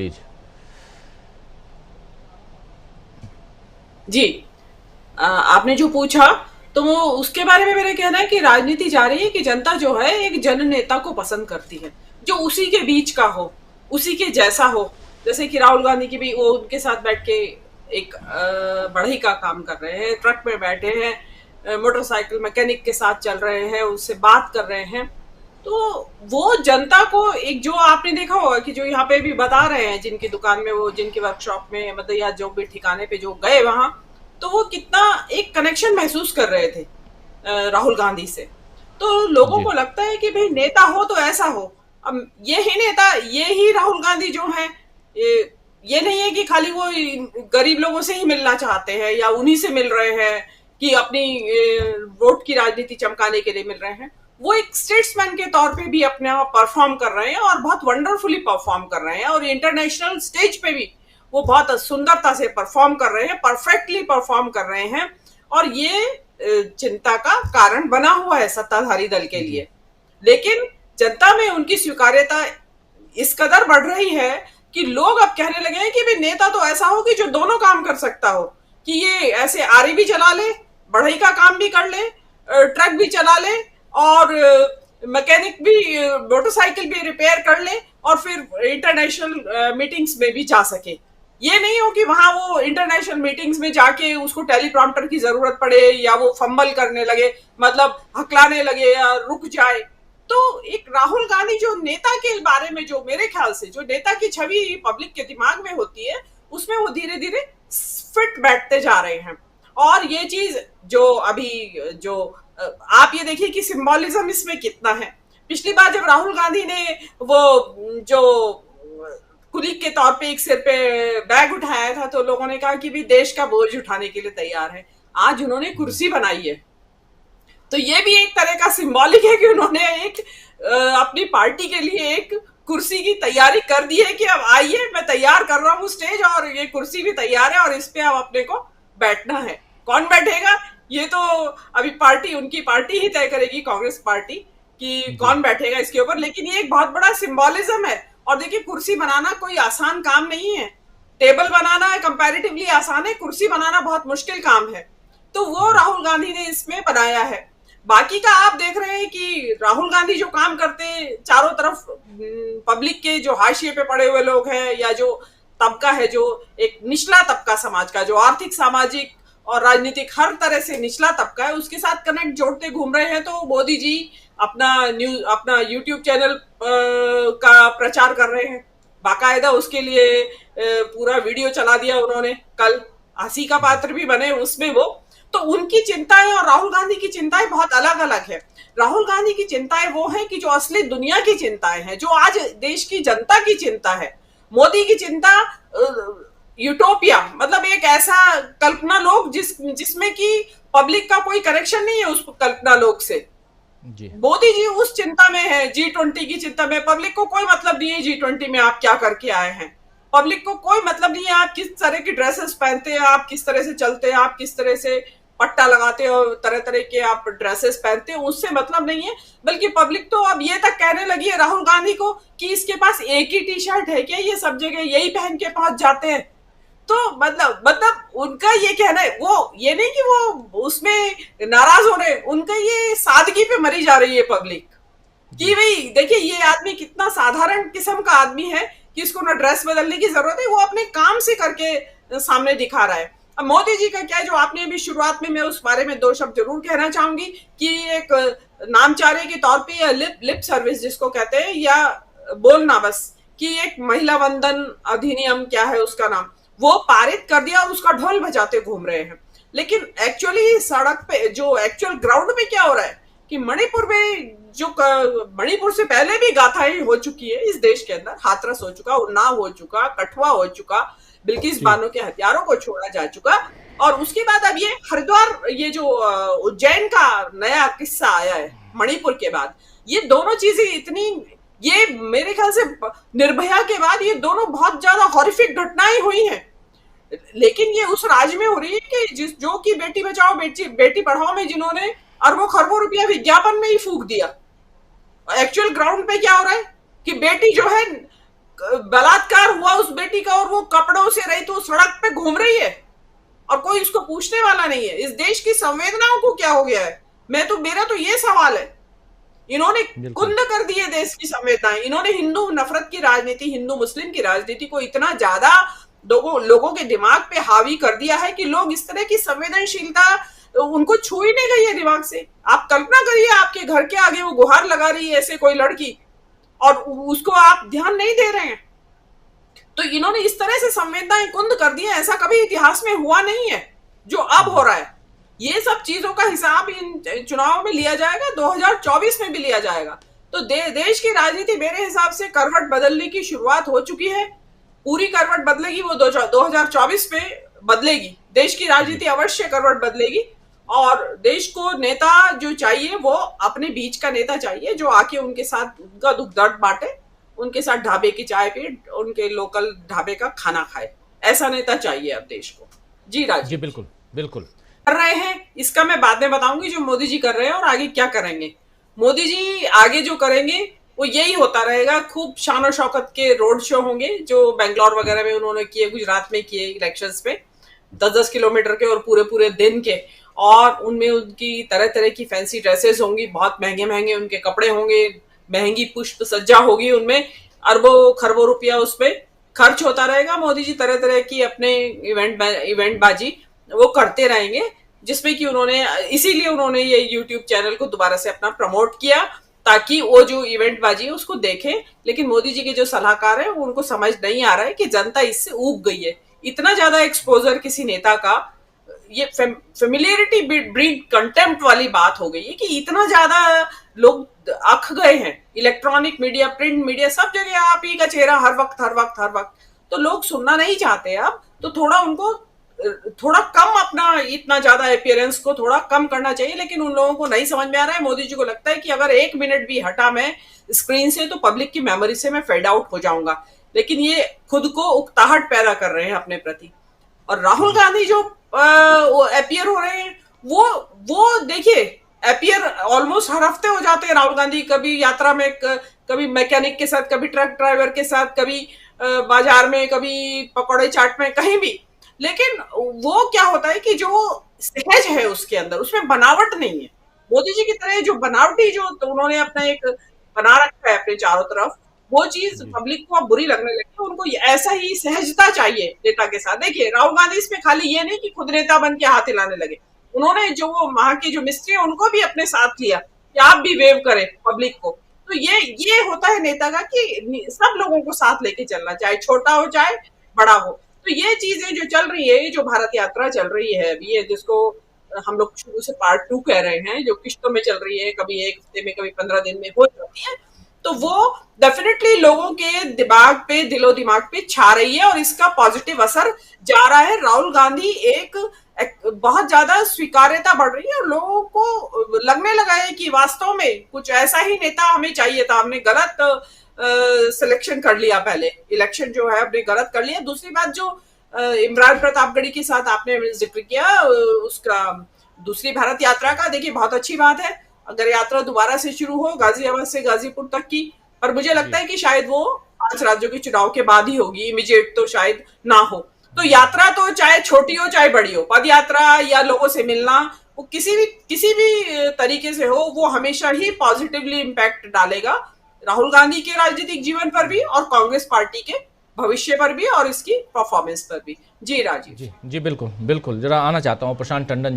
Please. जी। आपने जो पूछा, तो वो उसके बारे में मेरा कहना है कि राजनीति जा रही है कि जनता जो है एक जननेता को पसंद करती है, जो उसी के बीच का हो, उसी के जैसा हो। जैसे कि राहुल गांधी की भी वो उनके साथ बैठ के एक बढ़ई का काम कर रहे हैं, ट्रक में बैठे हैं, मोटरसाइकिल मैकेनिक के साथ चल रहे हैं, उससे बात कर रहे हैं। तो वो जनता को एक, जो आपने देखा होगा कि जो यहाँ पे भी बता रहे हैं जिनकी दुकान में, वो जिनकी वर्कशॉप में, मतलब या जो भी ठिकाने पे जो गए वहां, तो वो कितना एक कनेक्शन महसूस कर रहे थे राहुल गांधी से। तो लोगों जी को लगता है कि भाई नेता हो तो ऐसा हो। अब ये ही नेता, ये ही राहुल गांधी जो है, ये नहीं है कि खाली वो गरीब लोगों से ही मिलना चाहते हैं या उन्हीं से मिल रहे हैं कि अपनी वोट की राजनीति चमकाने के लिए मिल रहे हैं। वो एक स्टेट्समैन के तौर पे भी अपने आप परफॉर्म कर रहे हैं और बहुत वंडरफुली परफॉर्म कर रहे हैं, और इंटरनेशनल स्टेज पे भी वो बहुत सुंदरता से परफॉर्म कर रहे हैं, परफेक्टली परफॉर्म कर रहे हैं। और ये चिंता का कारण बना हुआ है सत्ताधारी दल के जी लिए। लेकिन जनता में उनकी स्वीकार्यता इस कदर बढ़ रही है कि लोग अब कहने लगे हैं कि भाई नेता तो ऐसा हो कि जो दोनों काम कर सकता हो, कि ये ऐसे आरी भी चला ले, बढ़ई का काम भी कर ले, ट्रक भी चला ले, और मैकेनिक भी, मोटरसाइकिल भी रिपेयर कर ले, और फिर इंटरनेशनल मीटिंग्स में भी जा सके। ये नहीं हो कि वहां वो इंटरनेशनल मीटिंग्स में जाके उसको टेलीप्रॉम्प्टर की जरूरत पड़े, या वो फंबल करने लगे, मतलब हकलाने लगे या रुक जाए। तो एक राहुल गांधी जो नेता के बारे में, जो मेरे ख्याल से जो नेता की छवि पब्लिक के दिमाग में होती है, उसमें वो धीरे धीरे फिट बैठते जा रहे हैं। और ये चीज जो अभी जो आप ये देखिए कि सिंबॉलिज्म इसमें कितना है। पिछली बार जब राहुल गांधी ने वो जो कुलीग के तौर पे एक सिर पे बैग उठाया था, तो लोगों ने कहा कि भी देश का बोझ उठाने के लिए तैयार है। आज उन्होंने कुर्सी बनाई है, तो ये भी एक तरह का सिंबॉलिक है कि उन्होंने एक अपनी पार्टी के लिए एक कुर्सी की तैयारी कर दी है कि अब आइए, मैं तैयार कर रहा हूँ स्टेज, और ये कुर्सी भी तैयार है, और इस पे अब अपने को बैठना है। कौन बैठेगा ये तो अभी पार्टी, उनकी पार्टी ही तय करेगी, कांग्रेस पार्टी, कि जी कौन बैठेगा इसके ऊपर। लेकिन ये एक बहुत बड़ा सिंबॉलिज्म है। और देखिए, कुर्सी बनाना कोई आसान काम नहीं है। टेबल बनाना कंपैरेटिवली आसान है, कुर्सी बनाना बहुत मुश्किल काम है। तो वो जी राहुल गांधी ने इसमें बनाया है। बाकी का आप देख रहे हैं कि राहुल गांधी जो काम करते हैं, चारों तरफ पब्लिक के जो हाशिए पे पड़े हुए लोग हैं, या जो तबका है, जो एक निचला तबका समाज का, जो आर्थिक, सामाजिक और राजनीतिक हर तरह से निचला तबका है, उसके साथ कनेक्ट जोड़ते घूम रहे हैं। तो मोदी जी अपना यूट्यूब चैनल का प्रचार कर रहे हैं, बाकायदा उसके लिए पूरा वीडियो चला दिया उन्होंने कल, हंसी का जी पात्र भी बने उसमें वो। तो उनकी चिंताएं और राहुल गांधी की चिंताएं बहुत अलग अलग है। राहुल गांधी की चिंताएं वो है कि जो असली दुनिया की चिंताएं हैं, जो आज देश की जनता की चिंता है। मोदी की चिंता यूटोपिया, मतलब एक ऐसा कल्पना लोक जिसमें कि पब्लिक का कोई कनेक्शन नहीं है उस कल्पना लोक से। जी मोदी जी उस चिंता में है, G20 की चिंता में। पब्लिक को कोई मतलब नहीं है G20 में आप क्या करके आए हैं। पब्लिक को कोई मतलब नहीं है आप किस तरह की ड्रेसेस पहनते हैं, आप किस तरह से चलते हैं, आप किस तरह से पट्टा लगाते हो, तरह तरह के आप ड्रेसेस पहनते हो, उससे मतलब नहीं है। बल्कि पब्लिक तो अब ये तक कहने लगी है राहुल गांधी को कि इसके पास एक ही टी शर्ट है क्या, ये सब जगह यही पहन के पहुंच जाते हैं। तो मतलब उनका ये कहना है, वो ये नहीं कि वो उसमें नाराज हो रहे, उनका ये सादगी पे मरी जा रही है पब्लिक, कि जी भाई देखिए ये आदमी कितना साधारण किस्म का आदमी है कि इसको ना ड्रेस बदलने की जरूरत है, वो अपने काम से करके सामने दिखा रहा है। अब मोदी जी का क्या है, जो आपने अभी शुरुआत में, मैं उस बारे में दो शब्द जरूर कहना चाहूंगी कि एक नामचारे के तौर पे, या लिप सर्विस जिसको कहते हैं, या बोलना बस, कि एक महिला वंदन अधिनियम, क्या है उसका नाम, वो पारित कर दिया और उसका ढोल बजाते घूम रहे हैं। लेकिन एक्चुअली सड़क पे जो एक्चुअल ग्राउंड में क्या हो रहा है कि मणिपुर में जो मणिपुर से पहले भी गाथाएं हो चुकी है इस देश के अंदर, हाथरस हो चुका, उन्नाव हो चुका, कठुआ हो चुका, बिल्किस जी बानो के हथियारों को छोड़ा जा चुका। और उसके बाद अब ये हरिद्वार, ये जो उज्जैन का नया किस्सा आया है मणिपुर के बाद, ये दोनों चीजें इतनी, ये मेरे ख्याल से निर्भया के बाद ये दोनों बहुत ज्यादा हॉरिफिक घटनाएं हुई हैं। लेकिन ये उस राज्य में हो रही है कि जो कि बेटी बचाओ बेटी पढ़ाओ में जिन्होंने अरबों खरबों रुपया विज्ञापन में ही फूक दिया। एक्चुअल ग्राउंड पे क्या हो रहा है कि बेटी जो है बलात्कार हुआ उस बेटी का और वो कपड़ों से रही तो सड़क पे घूम रही है और कोई उसको पूछने वाला नहीं है। इस देश की संवेदनाओं को क्या हो गया है? मेरा तो ये सवाल है। इन्होंने बिल्कुल। कुंद कर दिए देश की संवेदनाएं। इन्होंने हिंदू नफरत की राजनीति, हिंदू मुस्लिम की राजनीति को इतना ज्यादा लोगों के दिमाग पे हावी कर दिया है कि लोग इस तरह की संवेदनशीलता उनको छू ही नहीं गई है दिमाग से। आप कल्पना करिए, आपके घर के आगे वो गुहार लगा रही है ऐसे कोई लड़की और उसको आप ध्यान नहीं दे रहे हैं। तो इन्होंने इस तरह से संवेदनाएं कुंद कर दी है, ऐसा कभी इतिहास में हुआ नहीं है जो अब हो रहा है। ये सब चीजों का हिसाब इन चुनावों में लिया जाएगा, 2024 में भी लिया जाएगा। तो देश की राजनीति मेरे हिसाब से करवट बदलने की शुरुआत हो चुकी है। पूरी करवट बदलेगी वो 2024 में बदलेगी। देश की जी राजनीति अवश्य करवट बदलेगी और देश को नेता जो चाहिए वो अपने बीच का नेता चाहिए जो आके उनके साथ उनका दुख दर्द बांटे, उनके साथ ढाबे की चाय पिए, उनके लोकल ढाबे का खाना खाए। ऐसा नेता चाहिए अब देश को। जी जी, राजीव जी। बिल्कुल बिल्कुल। कर रहे हैं इसका मैं बाद में बताऊंगी जो मोदी जी कर रहे हैं और आगे क्या करेंगे। मोदी जी आगे जो करेंगे वो यही होता रहेगा। खूब शान और शौकत के रोड शो होंगे जो बेंगलोर वगैरह में उन्होंने किए, गुजरात में किए इलेक्शंस में, 10-10 किलोमीटर के और पूरे पूरे दिन के। और उनमें उनकी तरह तरह की फैंसी ड्रेसेस होंगी, बहुत महंगे महंगे उनके कपड़े होंगे, महंगी पुष्प सज्जा होगी, उनमें अरबों खरबों रुपया उसमें खर्च होता रहेगा। मोदी जी तरह तरह की अपने इवेंट बाजी वो करते रहेंगे, जिसमें कि उन्होंने इसीलिए उन्होंने ये यूट्यूब चैनल को दोबारा से अपना प्रमोट किया ताकि वो जो इवेंट बाजी है उसको देखें। लेकिन मोदी जी के जो सलाहकार है उनको समझ नहीं आ रहा है कि जनता इससे ऊब गई है। इतना ज्यादा एक्सपोजर किसी नेता का, ये फेमिलियरिटी ब्रीड कंटेम्प्ट वाली बात हो गई है कि इतना ज्यादा लोग अख गए हैं। इलेक्ट्रॉनिक मीडिया, प्रिंट मीडिया, सब जगह आप ही का चेहरा हर वक्त हर वक्त हर वक्त। तो लोग सुनना नहीं चाहते अब। तो थोड़ा उनको थोड़ा कम अपना इतना ज्यादा अपीयरेंस को थोड़ा कम करना चाहिए। लेकिन उन लोगों को नहीं समझ में आ रहा है। मोदी जी को लगता है कि अगर 1 मिनट भी हटा मैं स्क्रीन से तो पब्लिक की मेमोरी से मैं फेड आउट हो जाऊंगा। लेकिन ये खुद को उकताहट पैदा कर रहे हैं अपने प्रति। और राहुल जी गांधी जो अपियर हो रहे हैं वो देखिए, अपियर ऑलमोस्ट हर हफ्ते हो जाते हैं राहुल गांधी। कभी यात्रा में, कभी मैकेनिक के साथ, कभी ट्रक ड्राइवर के साथ, कभी बाजार में, कभी पकौड़े चाट में, कहीं भी। लेकिन वो क्या होता है कि जो सहज है उसके अंदर, उसमें बनावट नहीं है। मोदी जी की तरह जो बनावटी जो तो उन्होंने अपना एक बना रखा है अपने चारों तरफ, वो चीज जी पब्लिक को अब बुरी लगने लगी है। उनको ऐसा ही सहजता चाहिए नेता के साथ। देखिए राहुल गांधी इसमें खाली ये नहीं कि खुद नेता बन के हाथ हिलाने लगे, उन्होंने जो वो वहां के जो मिस्त्री है उनको भी अपने साथ लिया कि आप भी वेव करें पब्लिक को। तो ये होता है नेता का कि सब लोगों को साथ लेके चलना, चाहे छोटा हो चाहे बड़ा हो। तो ये चीजें जो चल रही है, जो भारत यात्रा चल रही है अभी, ये जिसको हम लोग शुरू से पार्ट 2 कह रहे हैं, जो किश्तों में चल रही है, कभी 1 हफ्ते में, कभी 15 दिन में हो जाती है, तो वो डेफिनेटली लोगों के दिमाग पे, दिलो दिमाग पे छा रही है और इसका पॉजिटिव असर जा रहा है। राहुल गांधी एक बहुत ज्यादा स्वीकार्यता बढ़ रही है और लोगों को लगने लगा है कि वास्तव में कुछ ऐसा ही नेता हमें चाहिए था। हमने गलत सिलेक्शन कर लिया, पहले इलेक्शन जो है हमने गलत कर लिया। दूसरी बात जो इमरान प्रतापगढ़ी के साथ आपने जिक्र किया उसका, दूसरी भारत यात्रा का, देखिए बहुत अच्छी बात है अगर यात्रा दोबारा से शुरू हो गाजियाबाद से गाजीपुर तक की। पर मुझे लगता जी है कि शायद वो 5 राज्यों के चुनाव के बाद ही होगी, इमीडिएट तो शायद ना हो। तो यात्रा तो चाहे छोटी हो चाहे बड़ी हो, पद यात्रा या लोगों से मिलना, वो किसी भी तरीके से हो, वो हमेशा ही पॉजिटिवली इम्पैक्ट डालेगा राहुल गांधी के राजनीतिक जीवन पर भी और कांग्रेस पार्टी के भविष्य पर भी और इसकी परफॉर्मेंस पर भी। जी राजीव। जी जी, बिल्कुल बिल्कुल। जरा आना चाहता हूँ प्रशांत टंडन जी।